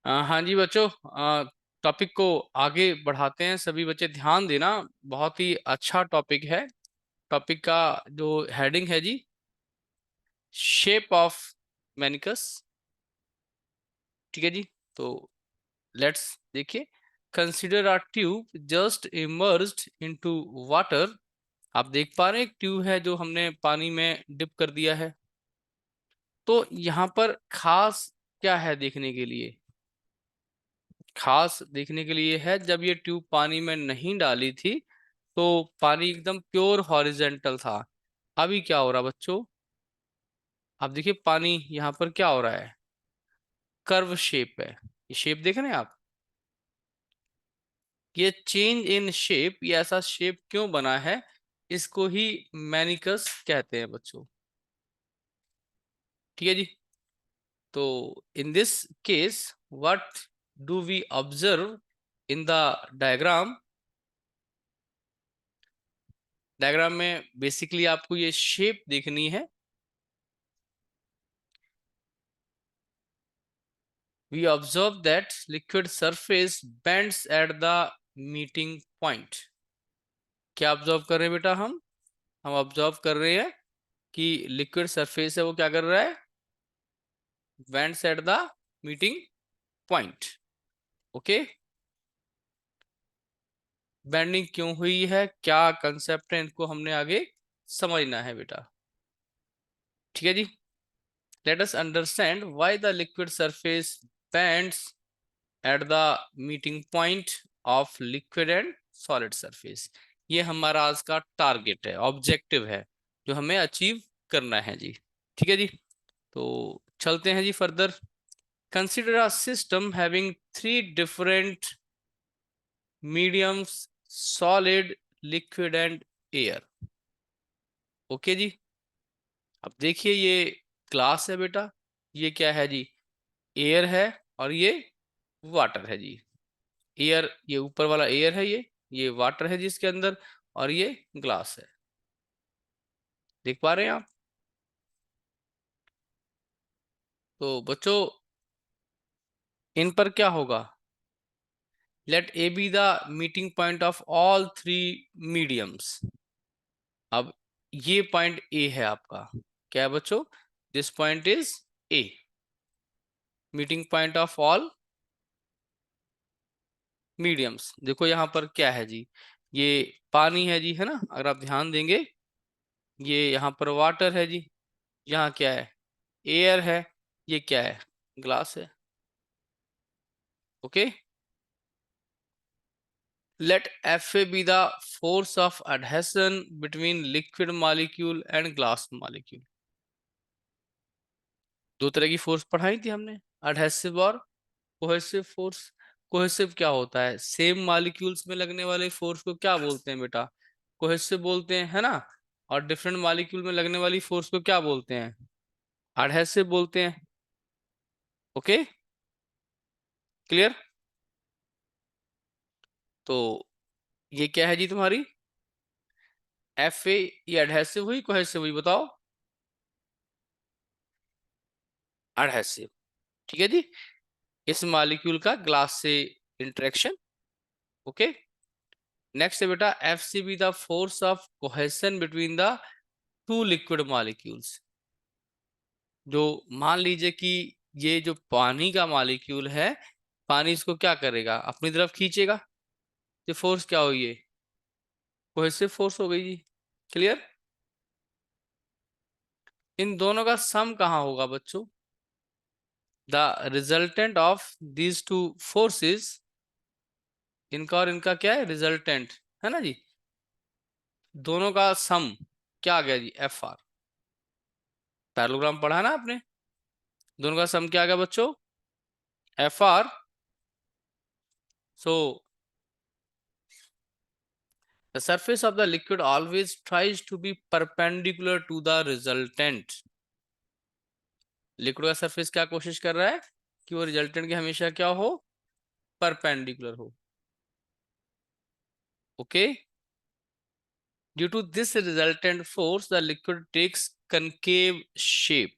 हाँ जी बच्चों, टॉपिक को आगे बढ़ाते हैं। सभी बच्चे ध्यान देना, बहुत ही अच्छा टॉपिक है। टॉपिक का जो हेडिंग है जी, शेप ऑफ मेनिकस। ठीक है जी। तो लेट्स देखिए। Consider a tube just emerged into water. आप देख पा रहे हैं एक ट्यूब है जो हमने पानी में डिप कर दिया है। तो यहाँ पर खास क्या है देखने के लिए? खास देखने के लिए है, जब ये ट्यूब पानी में नहीं डाली थी तो पानी एकदम प्योर हॉरिजेंटल था। अभी क्या हो रहा बच्चों? आप देखिए पानी यहाँ पर क्या हो रहा है, कर्व शेप है। ये शेप देख रहे हैं आप? ये चेंज इन शेप, ये ऐसा शेप क्यों बना है? इसको ही मैनिकस कहते हैं बच्चों। ठीक है जी। तो in this case what do we observe in the diagram? Diagram में बेसिकली आपको ये शेप देखनी है। We observe that liquid surface bends at the meeting point. क्या ऑब्जर्व कर रहे हैं बेटा? हम ऑब्जर्व कर रहे हैं कि लिक्विड सरफेस है वो क्या कर रहा है, bends at the meeting point. Okay, bending क्यों हुई है, क्या कंसेप्ट है, इनको हमने आगे समझना है बेटा। ठीक है जी। Let us understand why the liquid surface bends at the meeting point of liquid and solid surface. ये हमारा आज का टारगेट है, ऑब्जेक्टिव है जो हमें अचीव करना है जी। ठीक है जी। तो चलते हैं जी further. Consider a system having three different mediums, solid, liquid and air. Okay जी। अब देखिए ये ग्लास है बेटा, ये क्या है जी, एयर है, और ये वाटर है जी। एयर, ये ऊपर वाला एयर है, ये वाटर है जिसके अंदर, और ये ग्लास है। देख पा रहे हैं आप? तो बच्चों इन पर क्या होगा? Let A be the meeting point of all three mediums. अब ये पॉइंट ए है आपका, क्या है बच्चों? This point is A, meeting point of all mediums. देखो यहाँ पर क्या है जी, ये पानी है जी, है ना? अगर आप ध्यान देंगे, ये यहाँ पर वाटर है जी, यहाँ क्या है, एयर है, ये क्या है, ग्लास है। Okay, let Fa be the force of adhesion between liquid molecule and glass molecule. दो तरह की फोर्स पढ़ाई थी हमने, अडहेसिव और कोहेसिव फोर्स। कोहेसिव क्या होता है? सेम मॉलिक्यूल्स में लगने वाले फोर्स को क्या बोलते हैं बेटा? कोहेसिव बोलते हैं, है ना? और डिफरेंट मॉलिक्यूल में लगने वाली फोर्स को क्या बोलते हैं? अडहेसिव बोलते हैं। Okay, clear? तो ये क्या है जी तुम्हारी एफ ए? ये अडहेसिव हुई कोहेसिव हुई, बताओ? अडहेसिव। ठीक है जी। इस मॉलिक्यूल का ग्लास से इंटरेक्शन। ओके, नेक्स्ट है बेटा F C be the force of cohesion between the two liquid molecules. जो मान लीजिए कि ये जो पानी का मॉलिक्यूल है, पानी इसको क्या करेगा, अपनी तरफ खींचेगा। ये फोर्स क्या हुई है? कोहेसिव फोर्स हो गई जी। क्लियर? इन दोनों का सम कहाँ होगा बच्चों? The resultant of these two forces, इनका और इनका क्या है, रिजल्टेंट, है ना जी? दोनों का सम क्या आ गया जी, एफ आर। पैरेललोग्राम पढ़ा ना आपने? दोनों का सम क्या आ गया बच्चों, F R. So the surface of the liquid always tries to be perpendicular to the resultant. Liquid का सरफेस क्या कोशिश कर रहा है कि वो रिजल्टेंट के हमेशा क्या हो, परपेंडिकुलर हो। Okay, due to this resultant force the liquid takes concave shape.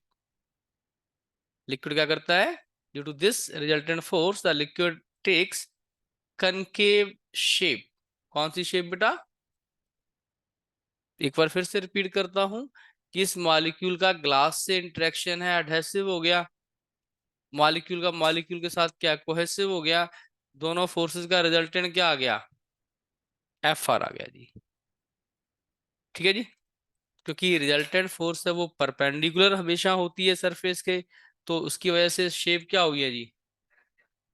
Liquid क्या करता है? Due to this resultant force the liquid takes concave shape. कौन सी शेप बेटा? एक बार फिर से रिपीट करता हूं, किस मॉलिक्यूल का ग्लास से इंटरेक्शन है, एडहेसिव हो गया, मॉलिक्यूल का मॉलिक्यूल के साथ क्या, कोहेसिव हो गया, दोनों फोर्सेस का रिजल्टेंट क्या आ गया, एफ आर आ गया जी। ठीक है जी, क्योंकि रिजल्टेंट फोर्स है वो परपेंडिकुलर हमेशा होती है सरफेस के, तो उसकी वजह से शेप क्या हो गया जी,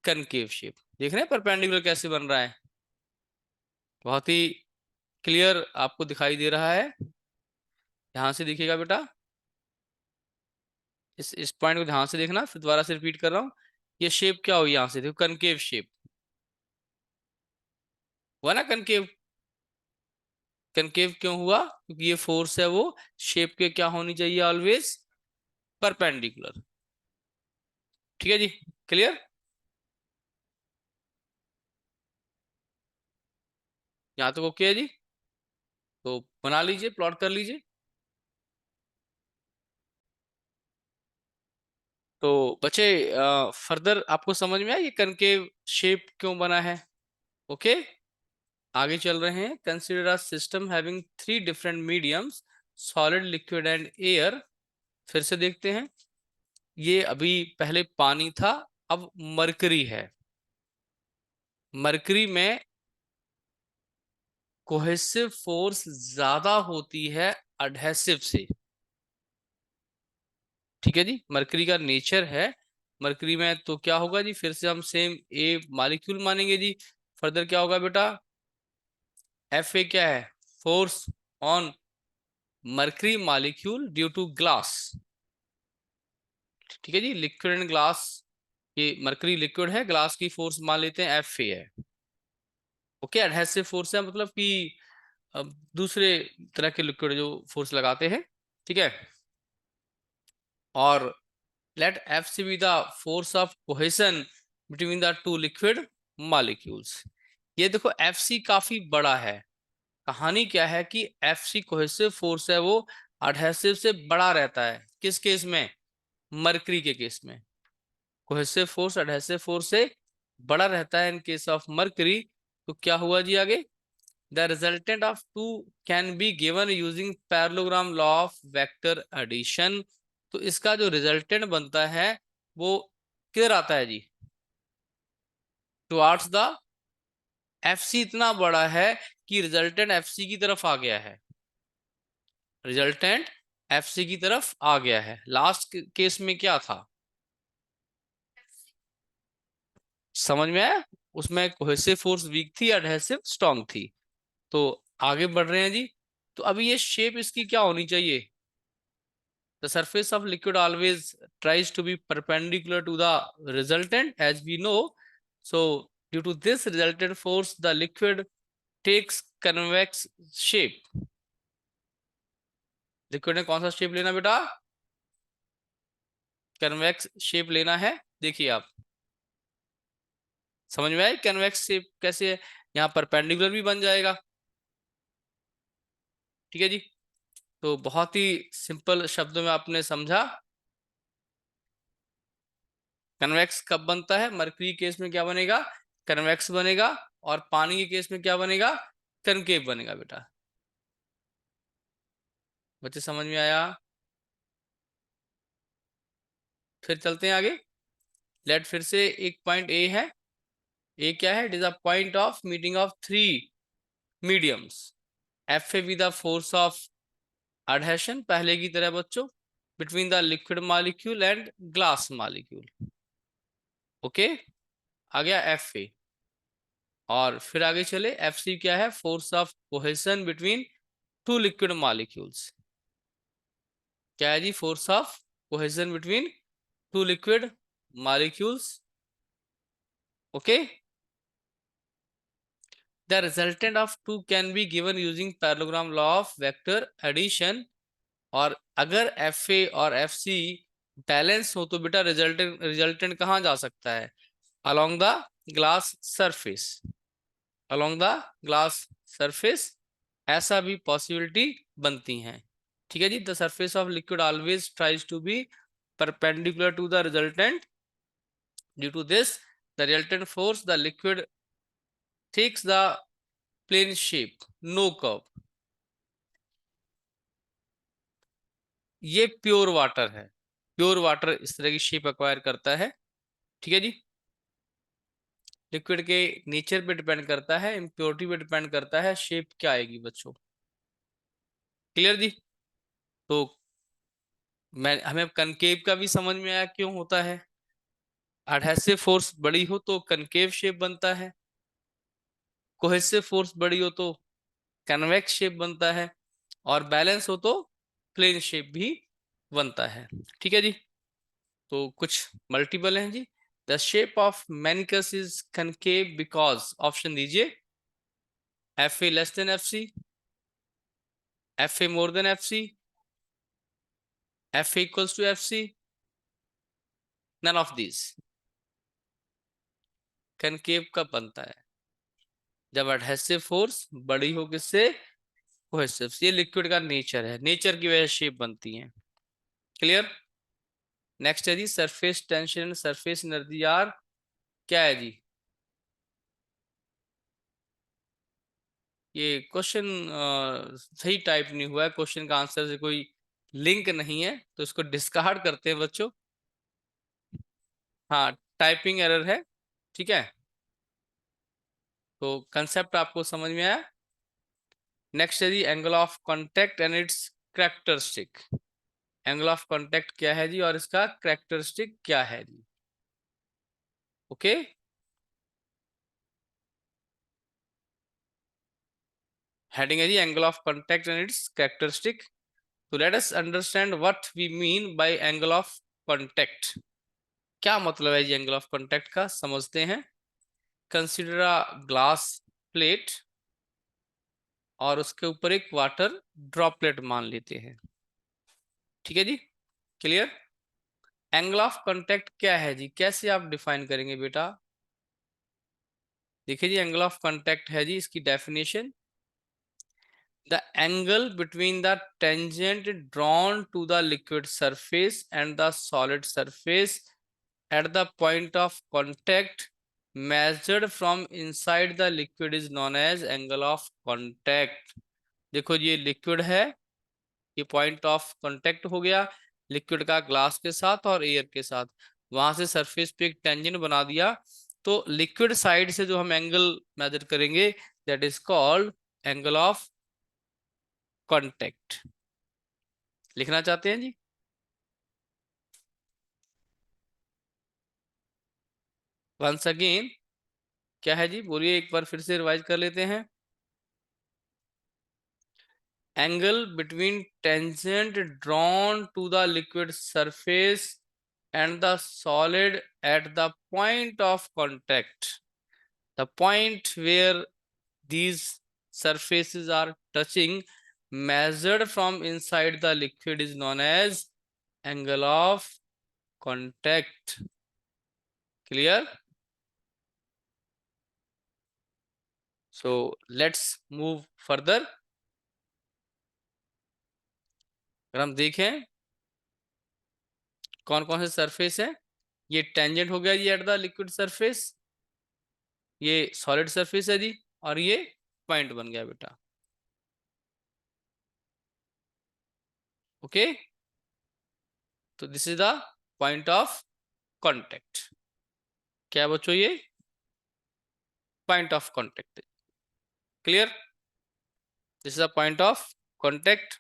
कनकेव शेप। देख रहे हैं परपेंडिकुलर कैसे बन रहा है, बहुत ही क्लियर आपको दिखाई दे रहा है। ध्यान से देखिएगा बेटा, इस पॉइंट को ध्यान से देखना, फिर दोबारा से रिपीट कर रहा हूँ। ये शेप क्या हुई, यहां से देखो कनकेव शेप हुआ ना, कनकेव। कनकेव क्यों हुआ? क्योंकि ये फोर्स है वो शेप के क्या होनी चाहिए, ऑलवेज परपेंडिकुलर। ठीक है जी, क्लियर? यहां तक ओके है जी? तो बना लीजिए, प्लॉट कर लीजिए। तो बच्चे फर्दर आपको समझ में आया ये कनकेव शेप क्यों बना है? ओके, आगे चल रहे हैं। Consider a system having three different mediums, solid, liquid and air. फिर से देखते हैं, ये अभी पहले पानी था, अब मरकरी है। मरकरी में कोहेसिव फोर्स ज्यादा होती है अडहेसिव से। ठीक है जी, मरकरी का नेचर है। मरकरी में तो क्या होगा जी, फिर से हम सेम ए मॉलिक्यूल मानेंगे जी। फर्दर क्या होगा बेटा, एफ ए क्या है, force on mercury molecule due to glass. ठीक है जी, लिक्विड एंड ग्लास, ये मरकरी लिक्विड है, ग्लास की फोर्स मान लेते हैं एफ ए है। ओके, एडहेसिव फोर्स है मतलब कि अब दूसरे तरह के लिक्विड जो फोर्स लगाते हैं। ठीक है, और let F C be the force of cohesion between the two liquid molecules. ये देखो एफ सी काफी बड़ा है। कहानी क्या है कि एफ सी कोहेसिव फोर्स है वो एडहेसिव से बड़ा रहता है। किस केस में? मरकरी के केस में कोहेसिव फोर्स एडहेसिव फोर्स से बड़ा रहता है इन केस ऑफ मरकरी। तो क्या हुआ जी आगे, the resultant of two can be given using parallelogram law of vector addition. तो इसका जो रिजल्टेंट बनता है वो किधर आता है जी, टुवार्ड्स द एफ सी। इतना बड़ा है कि रिजल्टेंट एफ सी की तरफ आ गया है, रिजल्टेंट एफ सी की तरफ आ गया है। लास्ट केस में क्या था, समझ में आया? उसमें कोहेसिव फोर्स वीक थी, एडहेसिव स्ट्रांग थी। तो आगे बढ़ रहे हैं जी। तो अभी ये शेप इसकी क्या होनी चाहिए, the surface of liquid always tries to be perpendicular to the resultant, as we know. So due to this resultant force the liquid takes convex shape। Liquid ने कौन सा शेप लेना बेटा, कन्वेक्स शेप लेना है। देखिए आप, समझ में आए कन्वेक्स शेप कैसे है, यहाँ परपेंडिकुलर भी बन जाएगा। ठीक है जी, तो बहुत ही सिंपल शब्दों में आपने समझा। कन्वेक्स कब बनता है, मरकरी केस में क्या बनेगा, कन्वेक्स बनेगा, और पानी के केस में क्या बनेगा, कनकेव बनेगा बेटा। बच्चे समझ में आया? फिर चलते हैं आगे। लेट फिर से एक पॉइंट ए है। ए क्या है, it is a point of meeting of three mediums. F A with the force of adhesion, पहले की तरह बच्चों, between the liquid molecule and glass molecule. Okay, आ गया एफ ए। और फिर आगे चले, एफ सी क्या है, force of cohesion between two liquid molecules. क्या है जी, force of cohesion between two liquid molecules. Okay, the resultant of two can be given using parallelogram law of vector addition. और अगर एफ ए और F C balance हो तो बेटा resultant resultant कहाँ जा सकता है, along the glass surface, along the glass surface. ऐसा भी पॉसिबिलिटी बनती हैं। ठीक है जी, the surface of liquid always tries to be perpendicular to the resultant due to this the resultant force the liquid takes the plane shape, no curve. ये pure water है, pure water इस तरह की शेप एक्वायर करता है। ठीक है जी। लिक्विड के नेचर पे डिपेंड करता है, इम्प्योरिटी पे डिपेंड करता है, शेप क्या आएगी बच्चों। क्लियर जी। तो मैं हमें कनकेव का भी समझ में आया क्यों होता है। एडहेसिव फोर्स बड़ी हो तो कनकेव शेप बनता है, कोहेसिव फोर्स बड़ी हो तो कन्वेक्स शेप बनता है, और बैलेंस हो तो प्लेन शेप भी बनता है। ठीक है जी। तो कुछ मल्टीपल हैं जी। The shape of meniscus is concave because, option दीजिए, F A less than F C, F A more than F C, F A equals to F C, none of this. Concave कब बनता है? जब adhesive force बड़ी हो किससे? Cohesive. ये liquid का नेचर है, नेचर की वजह से शेप बनती है। क्लियर। नेक्स्ट है जी surface tension, surface energy are क्या है जी? ये क्वेश्चन सही टाइप नहीं हुआ है, क्वेश्चन का आंसर से कोई लिंक नहीं है, तो इसको डिस्कार्ड करते हैं बच्चों। हाँ, टाइपिंग एरर है। ठीक है। तो कंसेप्ट आपको समझ में आया। नेक्स्ट है जी angle of contact and its characteristic. Angle of contact क्या है जी और इसका कैरेक्टरिस्टिक क्या है जी? ओके। हेडिंग है जी angle of contact and its characteristic. तो let us understand what we mean by angle of contact. क्या मतलब है जी एंगल ऑफ कांटेक्ट का, समझते हैं। कंसिडर अ ग्लास प्लेट और उसके ऊपर एक वाटर ड्रॉपलेट मान लेते हैं। ठीक है जी। क्लियर। एंगल ऑफ कांटेक्ट क्या है जी, कैसे आप डिफाइन करेंगे बेटा? देखिए जी एंगल ऑफ कांटेक्ट है जी, इसकी definition, the angle between the tangent drawn to the liquid surface and the solid surface at the point of contact measured from inside the liquid is known as angle of contact। देखो ये liquid है, ये point of contact हो गया liquid का glass के साथ और एयर के साथ, वहां से सरफेस पे एक टेंजेंट बना दिया, तो लिक्विड साइड से जो हम एंगल मेजर करेंगे that is called angle of contact. लिखना चाहते हैं जी? वंस अगेन क्या है जी, बोलिए एक बार फिर से रिवाइज कर लेते हैं। Angle between tangent drawn to the liquid surface and the solid at the point of contact. The point where these surfaces are touching measured from inside the liquid is known as angle of contact. Clear? So let's move further. अगर हम देखें कौन कौन से surface है, ये tangent हो गया जी एट द लिक्विड सरफेस, ये सॉलिड सरफेस है जी, और ये पॉइंट बन गया बेटा। ओके। तो this is the point of contact. क्या बच्चों ये point of contact. Clear. This is the point of contact.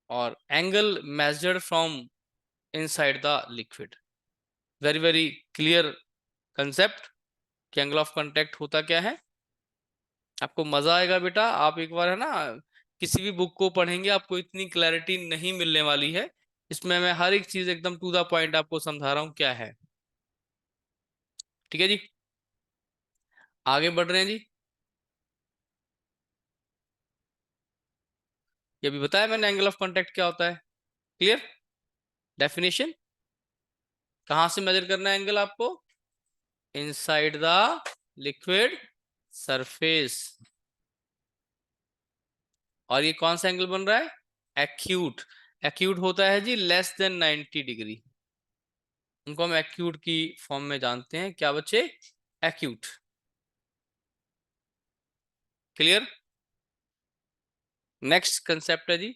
और angle measured from inside the liquid. Very very clear concept कि एंगल ऑफ कांटेक्ट होता क्या है। आपको मजा आएगा बेटा, आप एक बार है ना किसी भी बुक को पढ़ेंगे आपको इतनी क्लैरिटी नहीं मिलने वाली है। इसमें मैं हर एक चीज एकदम टू द पॉइंट आपको समझा रहा हूं क्या है। ठीक है जी। आगे बढ़ रहे हैं जी। ये भी बताया मैंने एंगल ऑफ कांटेक्ट क्या होता है। क्लियर। डेफिनेशन, कहां से मेजर करना है एंगल आपको? Inside the liquid surface. और ये कौन सा एंगल बन रहा है? एक्यूट। एक्यूट होता है जी लेस देन 90 डिग्री, उनको हम एक्यूट की फॉर्म में जानते हैं। क्या बच्चे? एक्यूट। क्लियर? नेक्स्ट कंसेप्ट है जी,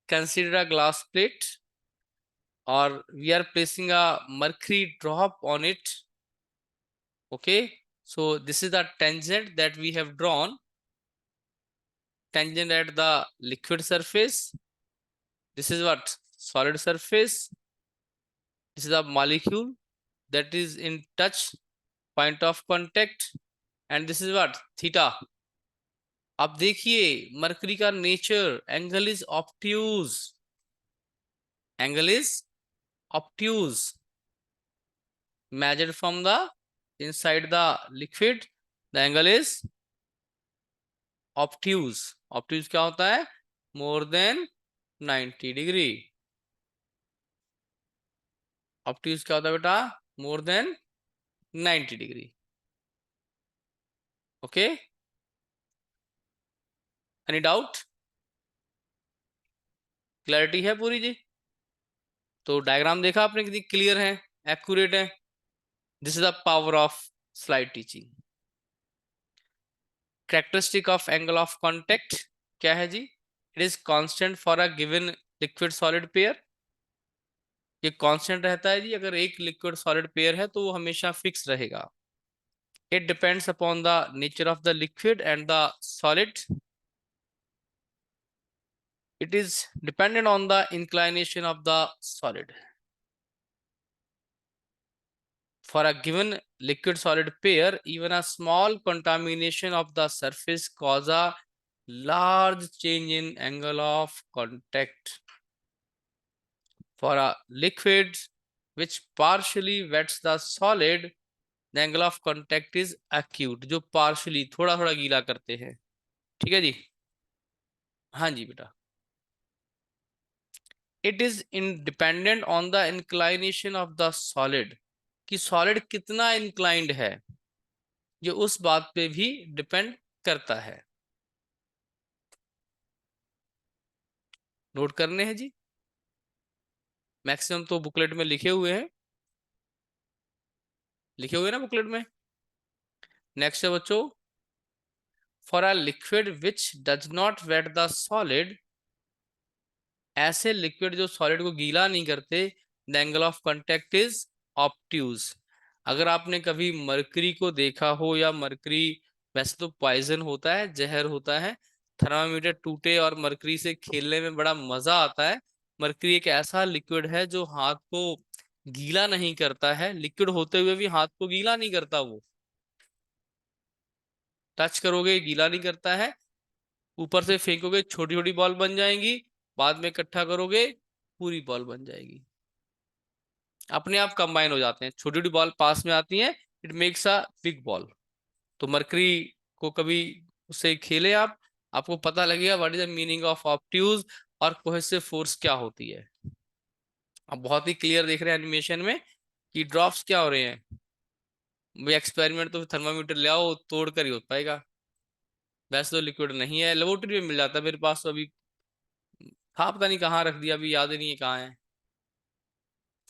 कंसीडर अ ग्लास प्लेट और we are placing a mercury drop on it. Okay, so this is the tangent that we have drawn, tangent at the liquid surface. This is what? Solid surface. This is a molecule that is in touch, point of contact, and this is what? Theta. अब देखिए mercury का nature, angle is obtuse, angle is obtuse, measured from the inside the liquid, the angle is obtuse. obtuse क्या होता है? more than 90 degree. obtuse क्या होता है बेटा? more than 90 degree. Okay, any doubt? Clarity है पूरी जी? तो डायग्राम देखा आपने कितनी क्लियर है, एक्यूरेट है? This is the power of slide teaching. Characteristic of angle of contact क्या है जी? It is constant for a given liquid solid pair. ये कांस्टेंट रहता है जी, अगर एक लिक्विड सॉलिड पेयर है तो वो हमेशा फिक्स रहेगा। It depends upon the nature of the liquid and the solid. It is dependent on the inclination of the solid. For a given liquid solid pair, even a small contamination of the surface cause a large change in angle of contact. For a liquid which partially wets the solid, the angle of contact is acute. जो partially थोड़ा थोड़ा गीला करते हैं। ठीक है जी? हाँ जी बेटा। It is independent on the inclination of the solid, कि solid कितना inclined है, ये उस बात पे भी डिपेंड करता है। नोट करने हैं जी, मैक्सिमम तो बुकलेट में लिखे हुए हैं, लिखे हुए ना बुकलेट में। नेक्स्ट है बच्चों, for a liquid which does not wet the solid, ऐसे लिक्विड जो सॉलिड को गीला नहीं करते, the angle of contact is obtuse. अगर आपने कभी मरकरी को देखा हो, या मरकरी वैसे तो पॉइजन होता है, जहर होता है, थर्मामीटर टूटे और मरकरी से खेलने में बड़ा मजा आता है। मरकरी एक ऐसा लिक्विड है जो हाथ को गीला नहीं करता है, लिक्विड होते हुए भी हाथ को गीला नहीं करता, वो टच करोगे गीला नहीं करता है, ऊपर से फेंकोगे छोटी छोटी बॉल बन जाएंगी, बाद में इकट्ठा करोगे पूरी बॉल बन जाएगी, अपने आप कंबाइन हो जाते हैं, छोटी छोटी बॉल पास में आती हैं, it makes a big ball. तो मरकरी को कभी उससे खेले आप, आपको पता लगेगा what is the meaning of obtuse और कोहेसिव फोर्स क्या होती है। आप बहुत ही क्लियर देख रहे हैं एनिमेशन में कि ड्रॉप्स क्या हो रहे हैं। भाई एक्सपेरिमेंट तो थर्मामीटर ले आओ, तोड़ कर ही हो पाएगा, वैसे तो लिक्विड नहीं है, लेबोरेटरी में मिल जाता है, मेरे पास तो अभी था, पता नहीं कहाँ रख दिया, अभी याद ही नहीं है कहाँ है।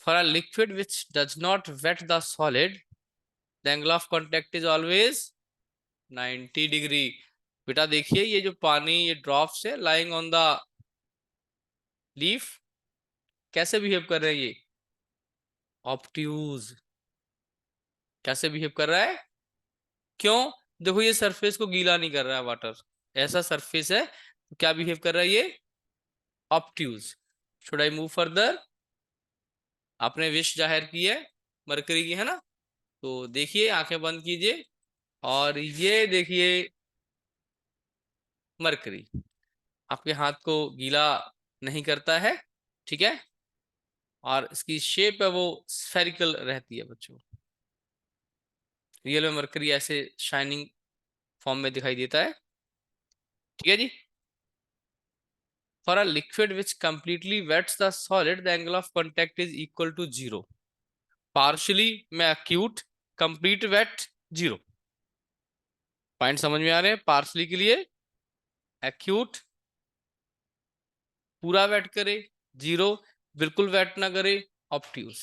For a liquid which does not wet the solid, the angle of contact is always 90 degree. बेटा देखिए ये जो पानी, ये ड्रॉप्स है लाइंग ऑन द लीफ, कैसे बिहेव कर रहे हैं ये? ऑब्ट्यूज। कैसे बिहेव कर रहा है? क्यों? देखो ये सरफेस को गीला नहीं कर रहा है वाटर, ऐसा सरफेस है, तो क्या बिहेव कर रहा है ये? Obtuse. Should I move further? आपने विश जाहिर की है मरकरी की, है ना? तो देखिए, आंखें बंद कीजिए और ये देखिए मरकरी आपके हाथ को गीला नहीं करता है, ठीक है? और इसकी शेप है वो स्फेरिकल रहती है बच्चों। रियल में मरकरी ऐसे शाइनिंग फॉर्म में दिखाई देता है, ठीक है जी? For a liquid which completely wets the solid, the angle of contact is equal to zero. Partially में acute, complete wet zero. Point समझ में आ रहे हैं? पार्शियली के लिए एक्यूट, पूरा वेट करे, जीरो, बिल्कुल वेट ना करे, obtuse.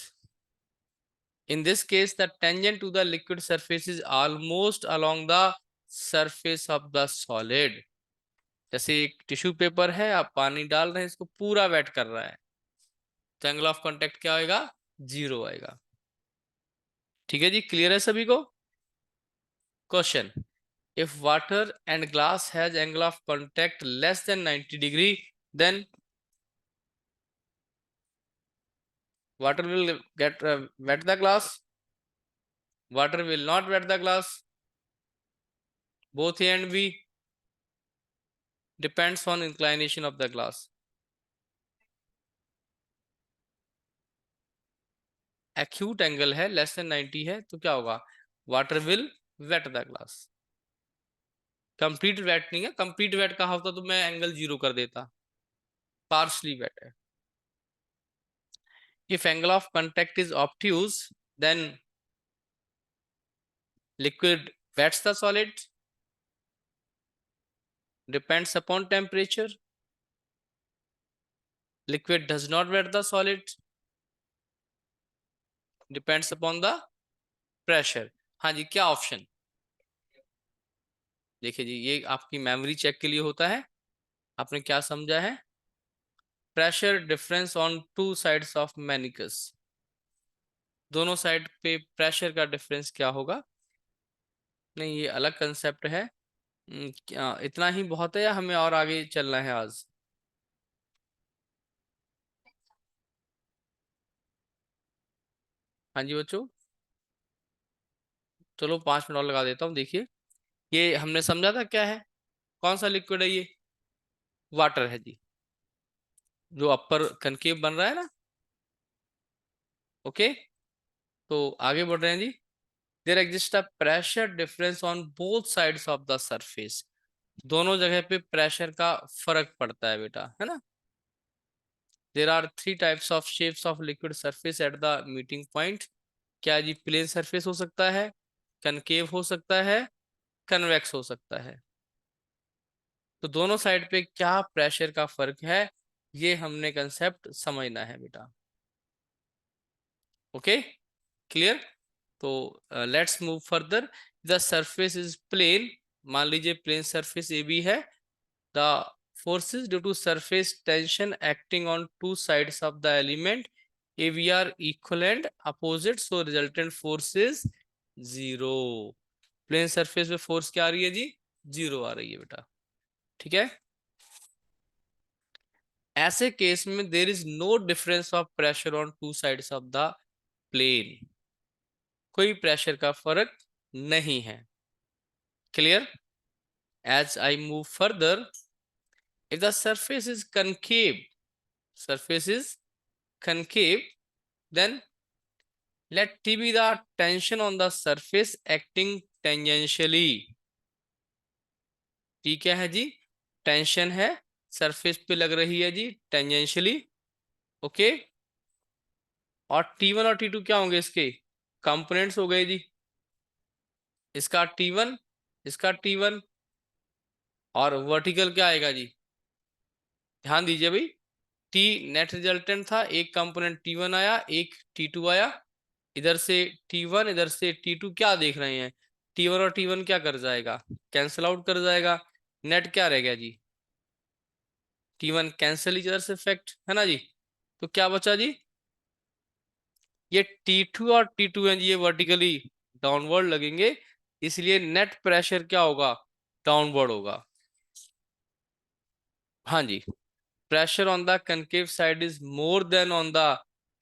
In this case, the tangent to the liquid surface is almost along the surface of the solid। जैसे एक टिश्यू पेपर है, आप पानी डाल रहे हैं, इसको पूरा वेट कर रहा है, तो एंगल ऑफ कांटेक्ट क्या आएगा? जीरो आएगा। ठीक है जी, क्लियर है सभी को? Question, if water and glass has angle of contact less than 90 degree, then water will get wet the glass, water will not wet the glass, both A and B, depends on inclination of the glass। Acute angle है, less than 90 है, तो क्या होगा? Water will wet the glass. Complete wet नहीं है, complete wait कहा होता तो मैं एंगल जीरो कर देता, पार्शली वेट है। If angle of contact is obtuse, then liquid wets the solid, depends upon temperature, liquid does not wet the solid, depends upon the pressure. हाँ जी, क्या ऑप्शन? देखिए जी, ये आपकी मेमोरी चेक के लिए होता है। आपने क्या समझा है? Pressure difference on two sides of meniscus, दोनों साइड पे प्रेशर का डिफरेंस क्या होगा? नहीं, ये अलग कंसेप्ट है। क्या इतना ही बहुत है या हमें और आगे चलना है आज? हाँ जी बच्चों, चलो 5 मिनट और लगा देता हूँ। देखिए, ये हमने समझा था क्या है, कौन सा लिक्विड है ये? वाटर है जी, जो अपर कनकेव बन रहा है ना। ओके, तो आगे बढ़ रहे हैं जी। There exist a pressure difference on both sides of the surface, दोनों जगह पे प्रेशर का फर्क पड़ता है बेटा, है ना। There are three types of shapes of liquid surface at the meeting point. क्या जी? प्लेन सरफेस हो सकता है, कनकेव हो सकता है, कन्वेक्स हो सकता है। तो दोनों साइड पे क्या प्रेशर का फर्क है, ये हमने कंसेप्ट समझना है बेटा। Okay, clear? तो let's move further. The surface is plane, मान लीजिए प्लेन सरफेस ए बी है। The forces due to surface tension acting on two sides of the element AB are equal and opposite, so resultant force is zero। Plane surface पे force क्या आ रही है जी? Zero आ रही है बेटा। ठीक है, ऐसे केस में there is no difference of pressure on two sides of the plane, कोई प्रेशर का फर्क नहीं है। Clear? As I move further, if the surface is concave, surface is concave, then let T be the tension on the surface acting tangentially। T क्या है जी? Tension है, surface पे लग रही है जी, टेंजेंशियली। ओके, और T1 और T2 क्या होंगे इसके? कंपोनेंट्स हो गए जी। इसका T1, इसका T1, और वर्टिकल क्या आएगा जी? ध्यान दीजिए भाई, टी नेट रिजल्टेंट था, एक कंपोनेंट T1 आया, एक T2 आया। इधर से T1, इधर से T2, क्या देख रहे हैं? T1 और T1 क्या कर जाएगा? कैंसिल आउट कर जाएगा। नेट क्या रह गया जी? T1 कैंसिल, इधर से इफेक्ट है ना जी। तो क्या बचा जी? ये T2 और T2 है जी, ये वर्टिकली डाउनवर्ड लगेंगे, इसलिए नेट प्रेशर क्या होगा? डाउनवर्ड होगा। हाँ जी, pressure on the concave side is more than on the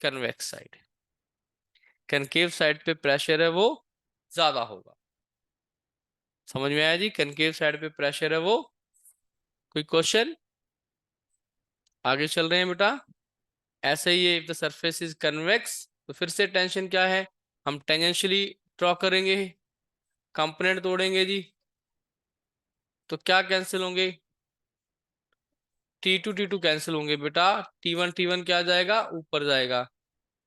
convex side. Concave side पे प्रेशर है वो ज्यादा होगा। समझ में आया जी? कनकेव साइड पे प्रेशर है वो। कोई क्वेश्चन? आगे चल रहे हैं बेटा। ऐसे ही if the surface is convex, तो फिर से टेंशन क्या है? हम टेंजेंशियली ड्रॉ करेंगे, कंपोनेंट तोड़ेंगे जी, तो क्या कैंसिल होंगे? T2 कैंसिल होंगे बेटा, T1 क्या जाएगा? ऊपर जाएगा।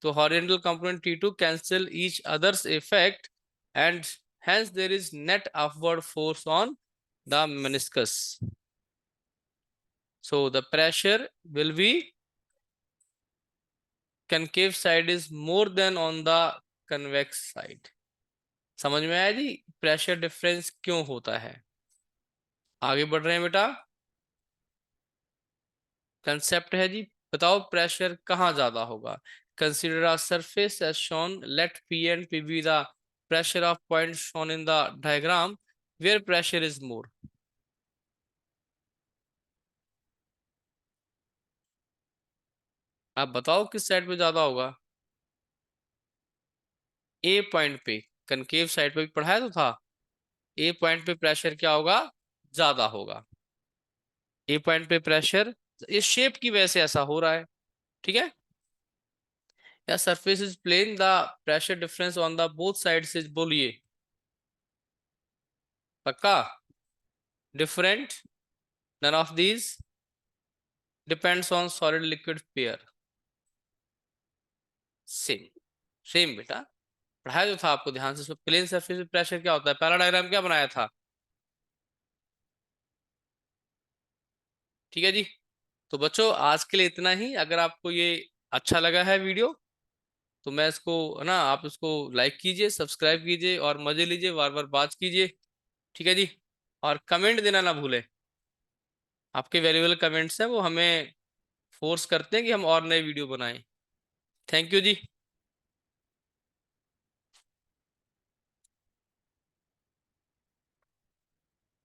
तो horizontal component T2 cancel each others effect, and hence there is net upward force on the meniscus। So the pressure will be concave side is more than on the convex side. समझ में आया जी pressure difference क्यों होता है? आगे बढ़ रहे हैं बेटा। कंसेप्ट है जी, बताओ प्रेशर कहाँ ज्यादा होगा? Consider a surface as shown, let P and P be the pressure of point shown in the diagram, where pressure is more. आप बताओ किस साइड पे ज्यादा होगा? ए पॉइंट पे, कनकेव साइड पे भी पढ़ाया तो था। ए पॉइंट पे प्रेशर क्या होगा? ज्यादा होगा। ए पॉइंट पे प्रेशर, इस शेप की वजह से ऐसा हो रहा है, ठीक है। या surface is plane, the pressure difference on the both sides is, बोलिए पक्का? Different, none of these depends on solid liquid pair. Same, same बेटा, पढ़ाया जो था आपको ध्यान से। प्लेन सरफेस पे प्रेशर क्या होता है? पहला डायग्राम क्या बनाया था? ठीक है जी। तो बच्चों आज के लिए इतना ही। अगर आपको ये अच्छा लगा है वीडियो, तो मैं इसको ना, आप इसको लाइक कीजिए, सब्सक्राइब कीजिए और मजे लीजिए, बार बार बात कीजिए, ठीक है जी। और कमेंट देना ना भूलें। आपके वैल्यूएबल कमेंट्स हैं, वो हमें फोर्स करते हैं कि हम और नए वीडियो बनाएं। Thank you ji.